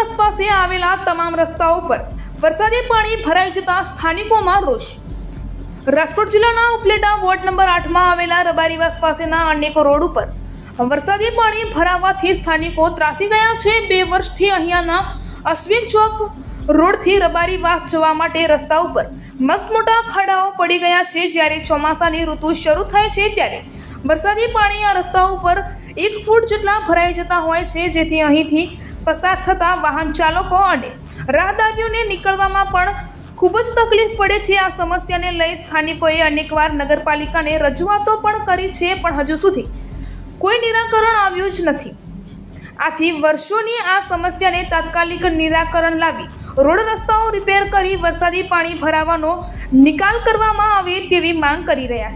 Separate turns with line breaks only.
રબારીવાસ પાસે આવેલા તમામ રસ્તાઓ પર વરસાદી પાણી ભરાઈ જતા સ્થાનિકોમાં રોષ। રાજકોટ જિલ્લાના ઉપલેટા વોર્ડ નંબર 8માં આવેલા રબારીવાસ પાસેના અનેક રોડ ઉપર વરસાદી પાણી ભરાવાથી સ્થાનિકો ત્રાસી ગયા છે। 2 વર્ષથી અહીંયાના અશ્વિન ચોક રોડથી રબારીવાસ જવા માટે રસ્તા ઉપર મસ્ત મોટા ખાડાઓ પડી ગયા છે। જ્યારે ચોમાસાની ઋતુ શરૂ થાય છે ત્યારે વરસાદી પાણી આ રસ્તા ઉપર 1 ફૂટ જેટલા ભરાઈ જતા હોય છે, જેથી અહીંથી પસાર થતા વાહન ચાલકો અને રાહદારીઓને નીકળવામાં પણ ખૂબ જ તકલીફ પડે છે। આ સમસ્યાને લઈ સ્થાનિકોએ અનેકવાર નગરપાલિકાને રજૂઆતો પણ કરી છે, પણ હજુ સુધી કોઈ નિરાકરણ આવ્યું જ નથી। આથી વર્ષોની આ સમસ્યાને તાત્કાલિક નિરાકરણ લાવી રોડ રસ્તાઓ રિપેર કરી વરસાદી પાણી ભરાવાનો નિકાલ કરવામાં આવે તેવી માંગ કરી રહ્યા છે।